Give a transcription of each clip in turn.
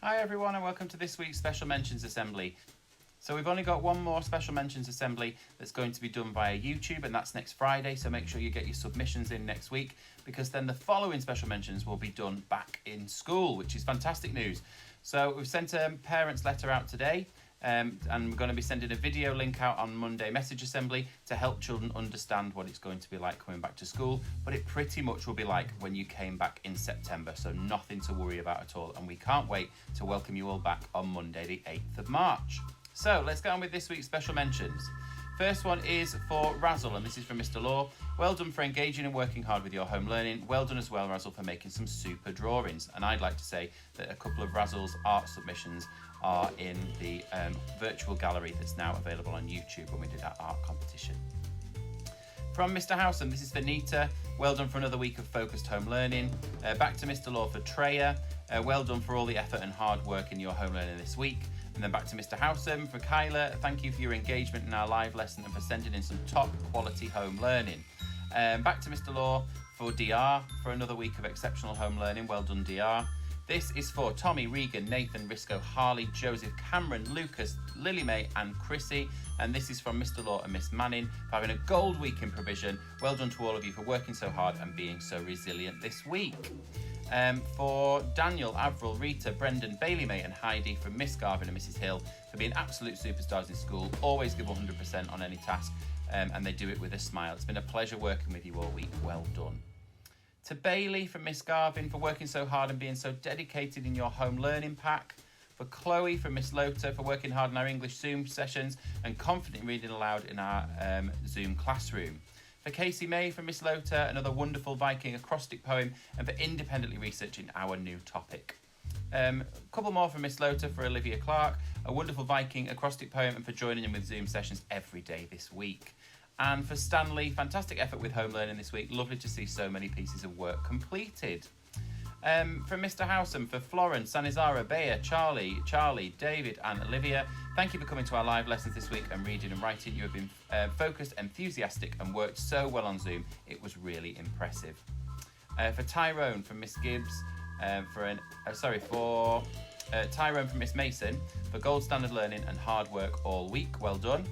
Hi everyone and welcome to this week's Special Mentions Assembly. So we've only got one more Special Mentions Assembly that's going to be done via YouTube, and that's next Friday, so make sure you get your submissions in next week, because then the following Special Mentions will be done back in school, which is fantastic news. So we've sent a parents' letter out today, and we're going to be sending a video link out on Monday Message Assembly to help children understand what it's going to be like coming back to school, but it pretty much will be like when you came back in September, so nothing to worry about at all, and we can't wait to welcome you all back on Monday the 8th of March. So let's get on with this week's Special Mentions. First one is for Razzle, and this is from Mr. Law. Well done for engaging and working hard with your home learning. Well done as well, Razzle, for making some super drawings. And I'd like to say that a couple of Razzle's art submissions are in the virtual gallery that's now available on YouTube when we did our art competition. From Mr. Howsam, this is for Nita. Well done for another week of focused home learning. Back to Mr. Law for Treya. Well done for all the effort and hard work in your home learning this week. And then back to Mr. Howsam for Kyla. Thank you for your engagement in our live lesson and for sending in some top quality home learning. Back to Mr. Law for DR for another week of exceptional home learning. Well done, DR. This is for Tommy, Regan, Nathan, Risco, Harley, Joseph, Cameron, Lucas, Lily Mae and Chrissy. And this is from Mr. Law and Miss Manning for having a gold week in provision. Well done to all of you for working so hard and being so resilient this week. For Daniel, Avril, Rita, Brendan, Bailey May and Heidi from Miss Garvin and Mrs. Hill for being absolute superstars in school. Always give 100% on any task, and they do it with a smile. It's been a pleasure working with you all week. Well done. To Bailey from Miss Garvin for working so hard and being so dedicated in your home learning pack. For Chloe from Miss Lota for working hard in our English Zoom sessions and confidently reading aloud in our Zoom classroom. For Casey May from Miss Lota, another wonderful Viking acrostic poem, and for independently researching our new topic. A couple more from Miss Lota for Olivia Clark, a wonderful Viking acrostic poem, and for joining in with Zoom sessions every day this week. And for Stanley, fantastic effort with home learning this week. Lovely to see so many pieces of work completed. From Mr. Howsam for Florence, Sanizara, Bea, Charlie, David and Olivia. Thank you for coming to our live lessons this week and reading and writing. You have been focused, enthusiastic and worked so well on Zoom. It was really impressive. For Tyrone from Miss Gibbs, Tyrone from Miss Mason for gold standard learning and hard work all week. Well done.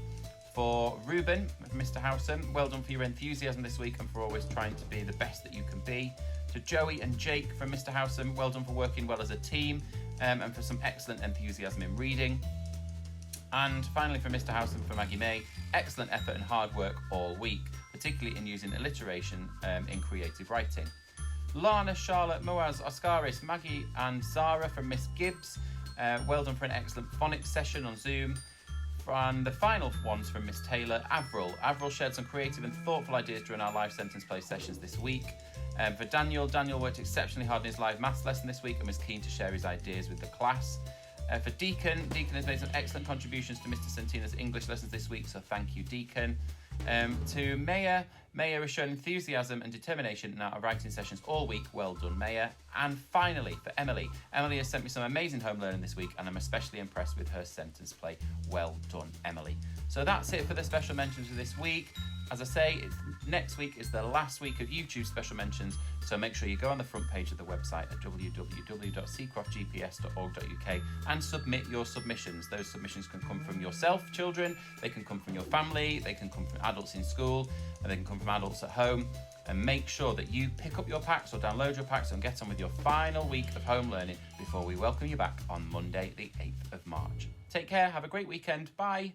For Ruben, Mr. Howsam, well done for your enthusiasm this week and for always trying to be the best that you can be. To Joey and Jake from Mr. Howsam, well done for working well as a team and for some excellent enthusiasm in reading. And finally for Mr. Howsam for Maggie May, excellent effort and hard work all week, particularly in using alliteration in creative writing. Lana, Charlotte, Moaz, Oscaris, Maggie and Zara from Miss Gibbs, well done for an excellent phonics session on Zoom. And the final ones from Miss Taylor, Avril. Avril shared some creative and thoughtful ideas during our live sentence play sessions this week. For Daniel worked exceptionally hard in his live maths lesson this week and was keen to share his ideas with the class. For Deacon has made some excellent contributions to Mr. Santina's English lessons this week, so thank you, Deacon. To Maya has shown enthusiasm and determination in our writing sessions all week. Well done, Maya. And finally, for Emily. Emily has sent me some amazing home learning this week, and I'm especially impressed with her sentence play. Well done, Emily. So that's it for the special mentions for this week. As I say, next week is the last week of YouTube special mentions, so make sure you go on the front page of the website at www.seacroftgps.org.uk and submit your submissions. Those submissions can come from yourself, children, they can come from your family, they can come from adults in school, and they can come from adults at home. And make sure that you pick up your packs or download your packs and get on with your final week of home learning before we welcome you back on Monday, the 8th of March. Take care, have a great weekend, bye.